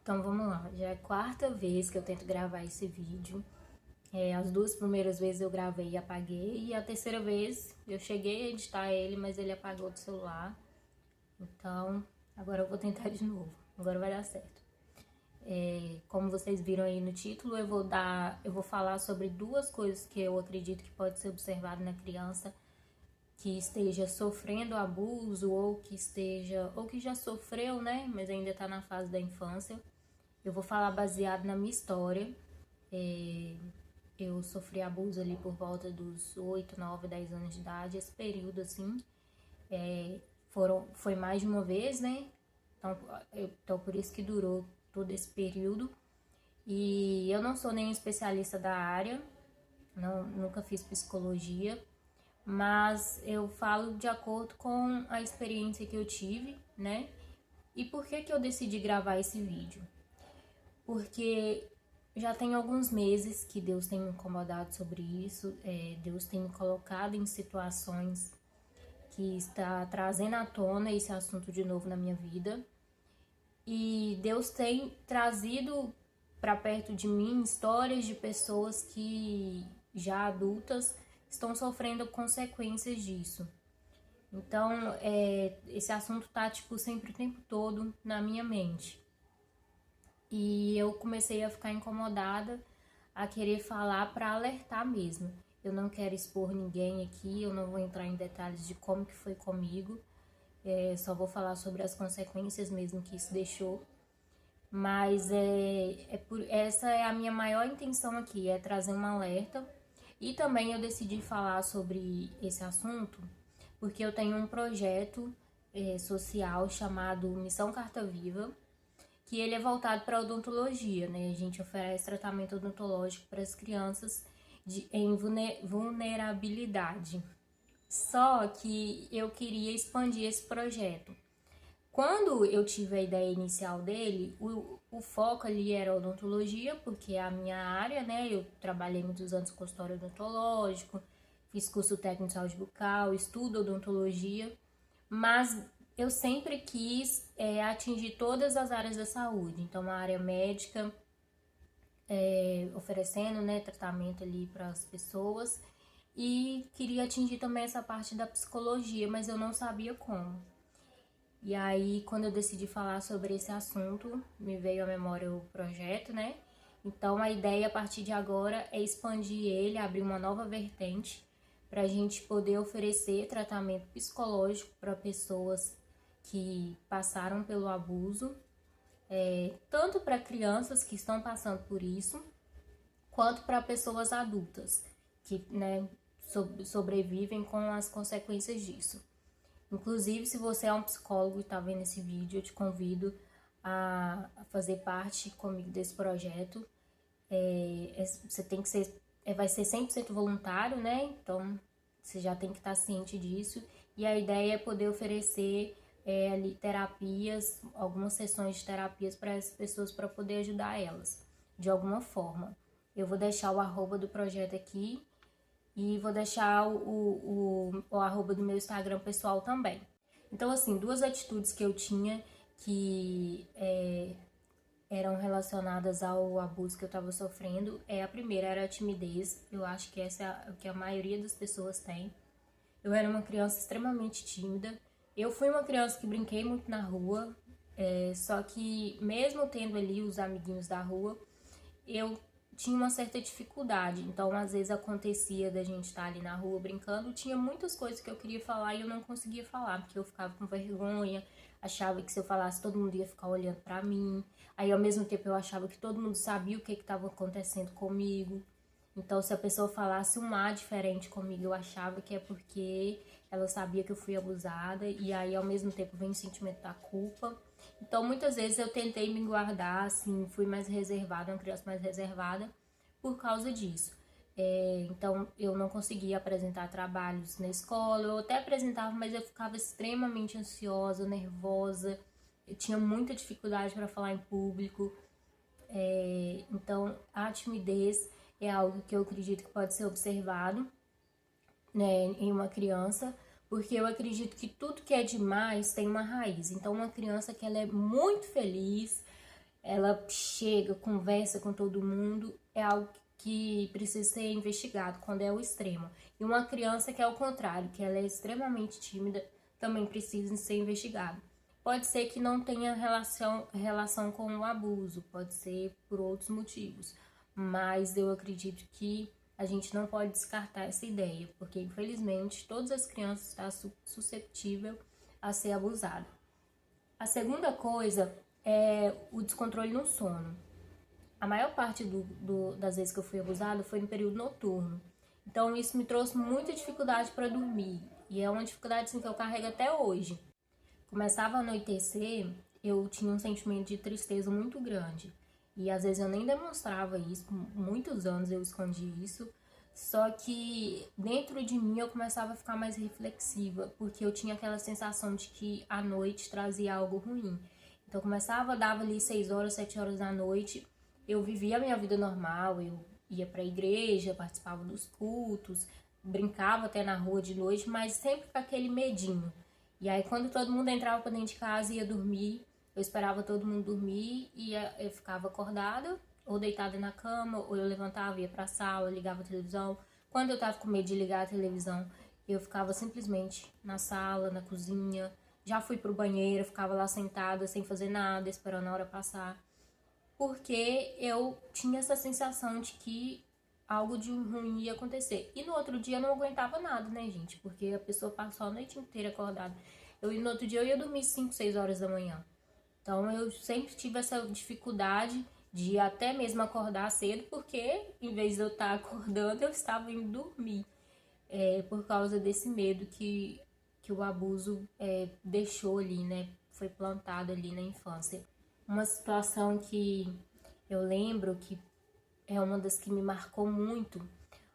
Então vamos lá, já é a quarta vez que eu tento gravar esse vídeo. As duas primeiras vezes eu gravei e apaguei, e a terceira vez eu cheguei a editar ele, mas ele apagou do celular. Então agora eu vou tentar de novo, agora vai dar certo. Como vocês viram aí no título, eu vou falar sobre duas coisas que eu acredito que pode ser observado na criança que esteja sofrendo abuso ou que já sofreu, né, mas ainda está na fase da infância. Eu vou falar baseado na minha história. Eu sofri abuso ali por volta dos 8, 9, 10 anos de idade. Esse período, assim, foi mais de uma vez, né? Então, por isso que durou todo esse período. E eu não sou nem especialista da área, nunca fiz psicologia, mas eu falo de acordo com a experiência que eu tive, né? E por que que eu decidi gravar esse vídeo? Porque já tem alguns meses que Deus tem me incomodado sobre isso, Deus tem me colocado em situações que está trazendo à tona esse assunto de novo na minha vida. E Deus tem trazido para perto de mim histórias de pessoas que, já adultas, estão sofrendo consequências disso. Então, esse assunto tá, tipo, sempre o tempo todo na minha mente. E eu comecei a ficar incomodada, a querer falar para alertar mesmo. Eu não quero expor ninguém aqui, eu não vou entrar em detalhes de como que foi comigo, só vou falar sobre as consequências mesmo que isso deixou. Mas essa é a minha maior intenção aqui, é trazer um alerta. E também eu decidi falar sobre esse assunto porque eu tenho um projeto social chamado Missão Carta Viva, que ele é voltado para a odontologia, né? A gente oferece tratamento odontológico para as crianças em vulnerabilidade. Só que eu queria expandir esse projeto. Quando eu tive a ideia inicial dele, o foco ali era odontologia, porque é a minha área, né? Eu trabalhei muitos anos com consultório odontológico, fiz curso técnico de saúde bucal, estudo odontologia, mas eu sempre quis atingir todas as áreas da saúde. Então, a área médica, oferecendo, né, tratamento ali para as pessoas, e queria atingir também essa parte da psicologia, mas eu não sabia como. E aí, quando eu decidi falar sobre esse assunto, me veio à memória o projeto, né? Então, a ideia a partir de agora é expandir ele, abrir uma nova vertente para a gente poder oferecer tratamento psicológico para pessoas que passaram pelo abuso, tanto para crianças que estão passando por isso, quanto para pessoas adultas que, né, sobrevivem com as consequências disso. Inclusive, se você é um psicólogo e está vendo esse vídeo, eu te convido a fazer parte comigo desse projeto. Você tem que ser, vai ser 100% voluntário, né? Então, você já tem que estar ciente disso. E a ideia é poder oferecer ali terapias, algumas sessões de terapias para essas pessoas, para poder ajudar elas de alguma forma. Eu vou deixar o arroba do projeto aqui e vou deixar o arroba do meu Instagram pessoal também. Então, assim, duas atitudes que eu tinha que eram relacionadas ao abuso que eu estava sofrendo. A primeira era a timidez. Eu acho que essa é o que a maioria das pessoas tem. Eu era uma criança extremamente tímida. Eu fui uma criança que brinquei muito na rua, só que mesmo tendo ali os amiguinhos da rua, eu tinha uma certa dificuldade. Então, às vezes acontecia da gente estar ali na rua brincando, tinha muitas coisas que eu queria falar e eu não conseguia falar, porque eu ficava com vergonha, achava que se eu falasse todo mundo ia ficar olhando pra mim. Aí, ao mesmo tempo, eu achava que todo mundo sabia o que estava acontecendo comigo. Então, se a pessoa falasse um A diferente comigo, eu achava que é porque ela sabia que eu fui abusada. E aí, ao mesmo tempo, vem o sentimento da culpa. Então, muitas vezes eu tentei me guardar, assim, fui mais reservada, uma criança mais reservada, por causa disso. Então, eu não conseguia apresentar trabalhos na escola. Eu até apresentava, mas eu ficava extremamente ansiosa, nervosa. Eu tinha muita dificuldade para falar em público. Então, a timidez é algo que eu acredito que pode ser observado, né, em uma criança, porque eu acredito que tudo que é demais tem uma raiz. Então, uma criança que ela é muito feliz, ela chega, conversa com todo mundo, é algo que precisa ser investigado quando é o extremo. E uma criança que é o contrário, que ela é extremamente tímida, também precisa ser investigado. Pode ser que não tenha relação com o abuso, pode ser por outros motivos, mas eu acredito que a gente não pode descartar essa ideia, porque infelizmente todas as crianças estão suscetíveis a ser abusadas. A segunda coisa é o descontrole no sono. A maior parte das vezes que eu fui abusada foi no período noturno. Então isso me trouxe muita dificuldade para dormir. E é uma dificuldade assim, que eu carrego até hoje. Começava a anoitecer, eu tinha um sentimento de tristeza muito grande. E às vezes eu nem demonstrava isso, por muitos anos eu escondi isso. Só que dentro de mim eu começava a ficar mais reflexiva, porque eu tinha aquela sensação de que a noite trazia algo ruim. Então eu começava, dava ali 6 horas, 7 horas da noite, eu vivia a minha vida normal, eu ia para a igreja, participava dos cultos, brincava até na rua de noite, mas sempre com aquele medinho. E aí quando todo mundo entrava para dentro de casa e ia dormir, eu esperava todo mundo dormir e eu ficava acordada, ou deitada na cama, ou eu levantava, ia pra sala, ligava a televisão. Quando eu tava com medo de ligar a televisão, eu ficava simplesmente na sala, na cozinha. Já fui pro banheiro, ficava lá sentada, sem fazer nada, esperando a hora passar. Porque eu tinha essa sensação de que algo de ruim ia acontecer. E no outro dia eu não aguentava nada, né, gente? Porque a pessoa passou a noite inteira acordada. No outro dia eu ia dormir 5, 6 horas da manhã. Então eu sempre tive essa dificuldade de até mesmo acordar cedo, porque em vez de eu estar acordando, eu estava indo dormir. Por causa desse medo que o abuso deixou ali, né? Foi plantado ali na infância. Uma situação que eu lembro que é uma das que me marcou muito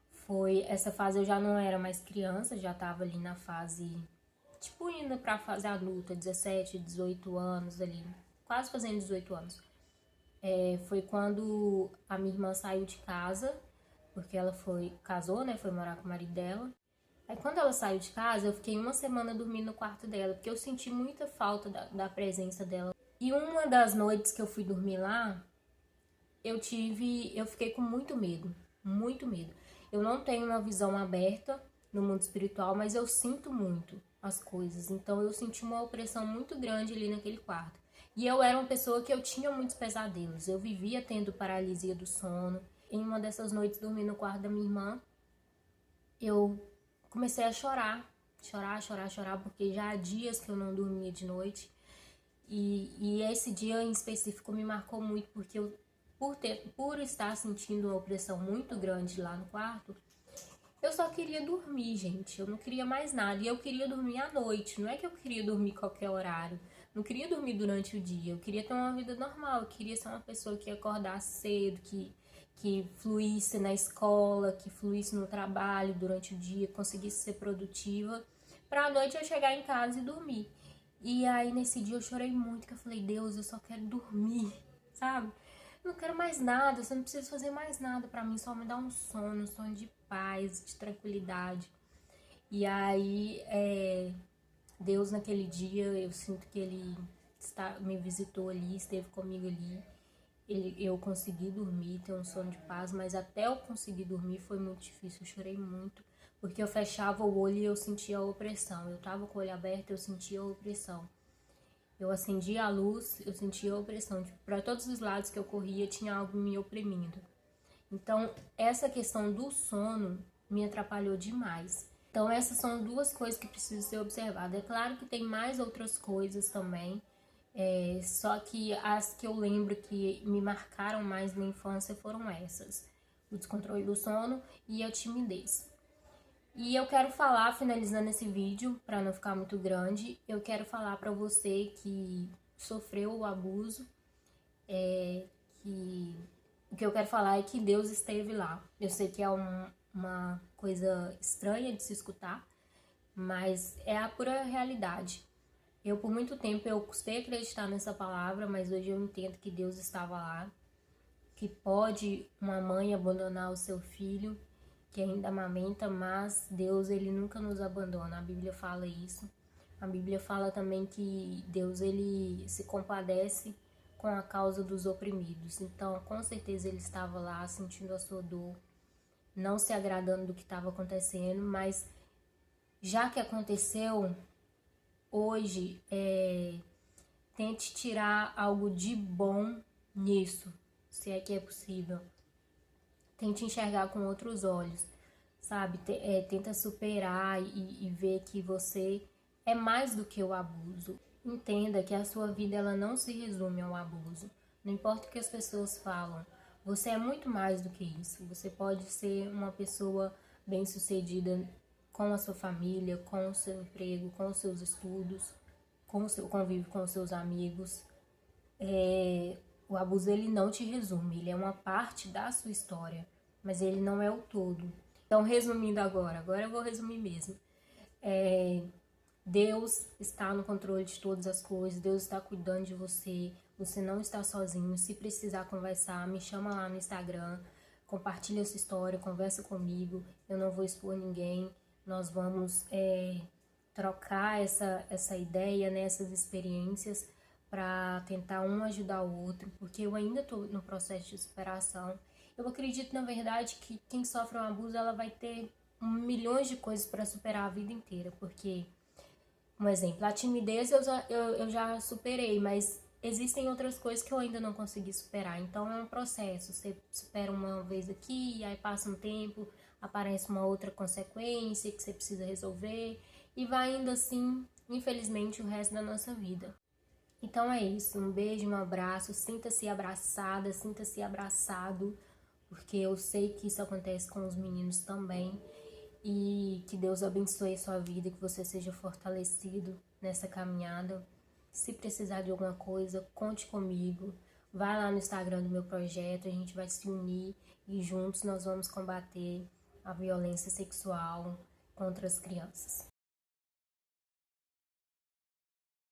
foi essa fase. Eu já não era mais criança, já estava ali na fase, tipo, indo pra fase adulta, 17, 18 anos ali, quase fazendo 18 anos. Foi quando a minha irmã saiu de casa, porque ela casou, né, foi morar com o marido dela. Aí quando ela saiu de casa, eu fiquei uma semana dormindo no quarto dela, porque eu senti muita falta da presença dela. E uma das noites que eu fui dormir lá, eu fiquei com muito medo, muito medo. Eu não tenho uma visão aberta no mundo espiritual, mas eu sinto muito as coisas. Então eu senti uma opressão muito grande ali naquele quarto. E eu era uma pessoa que eu tinha muitos pesadelos. Eu vivia tendo paralisia do sono. Em uma dessas noites, dormindo no quarto da minha irmã, eu comecei a chorar. Chorar, porque já há dias que eu não dormia de noite. E esse dia em específico me marcou muito, porque eu, por estar sentindo uma opressão muito grande lá no quarto, eu só queria dormir, gente. Eu não queria mais nada. E eu queria dormir à noite. Não é que eu queria dormir qualquer horário. Não queria dormir durante o dia. Eu queria ter uma vida normal. Eu queria ser uma pessoa que ia acordar cedo, que fluísse na escola, que fluísse no trabalho durante o dia, conseguisse ser produtiva. Pra à noite eu chegar em casa e dormir. E aí nesse dia eu chorei muito, que eu falei, Deus, eu só quero dormir, sabe? Não quero mais nada, você não precisa fazer mais nada pra mim, só me dá um sono de paz, de tranquilidade. E aí, Deus naquele dia, eu sinto que Ele me visitou ali, esteve comigo ali. Eu consegui dormir, ter um sono de paz, mas até eu conseguir dormir foi muito difícil, eu chorei muito. Porque eu fechava o olho e eu sentia a opressão. Eu tava com o olho aberto, eu sentia a opressão. Eu acendia a luz, eu sentia a opressão. Para todos os lados que eu corria, tinha algo me oprimindo. Então, essa questão do sono me atrapalhou demais. Então, essas são duas coisas que precisam ser observadas. É claro que tem mais outras coisas também, só que as que eu lembro que me marcaram mais na infância foram essas: o descontrole do sono e a timidez. E eu quero falar, finalizando esse vídeo, para não ficar muito grande, eu quero falar para você que sofreu o abuso, que o que eu quero falar é que Deus esteve lá. Eu sei que é uma coisa estranha de se escutar, mas é a pura realidade. Por muito tempo, eu custei acreditar nessa palavra, mas hoje eu entendo que Deus estava lá, que pode uma mãe abandonar o seu filho, que ainda amamenta, mas Deus, Ele nunca nos abandona. A Bíblia fala isso. A Bíblia fala também que Deus, Ele se compadece com a causa dos oprimidos. Então, com certeza ele estava lá sentindo a sua dor, não se agradando do que estava acontecendo, mas já que aconteceu, hoje, tente tirar algo de bom nisso, se é que é possível. Tente enxergar com outros olhos, sabe? Tenta superar e ver que você é mais do que o abuso. Entenda que a sua vida ela não se resume ao abuso. Não importa o que as pessoas falam, você é muito mais do que isso. Você pode ser uma pessoa bem-sucedida com a sua família, com o seu emprego, com os seus estudos, com o seu convívio com os seus amigos. O abuso ele não te resume, ele é uma parte da sua história, mas ele não é o todo. Então, resumindo agora eu vou resumir mesmo. Deus está no controle de todas as coisas, Deus está cuidando de você, você não está sozinho. Se precisar conversar, me chama lá no Instagram, compartilha essa história, conversa comigo, eu não vou expor ninguém, nós vamos trocar essa ideia, né, essas experiências para tentar um ajudar o outro, porque eu ainda estou no processo de superação. Eu acredito, na verdade, que quem sofre um abuso, ela vai ter milhões de coisas para superar a vida inteira, porque, um exemplo, a timidez eu já superei, mas existem outras coisas que eu ainda não consegui superar, então é um processo, você supera uma vez aqui, aí passa um tempo, aparece uma outra consequência que você precisa resolver, e vai indo assim, infelizmente, o resto da nossa vida. Então é isso, um beijo, um abraço, sinta-se abraçada, sinta-se abraçado, porque eu sei que isso acontece com os meninos também, e que Deus abençoe a sua vida, que você seja fortalecido nessa caminhada. Se precisar de alguma coisa, conte comigo, vai lá no Instagram do meu projeto, a gente vai se unir e juntos nós vamos combater a violência sexual contra as crianças.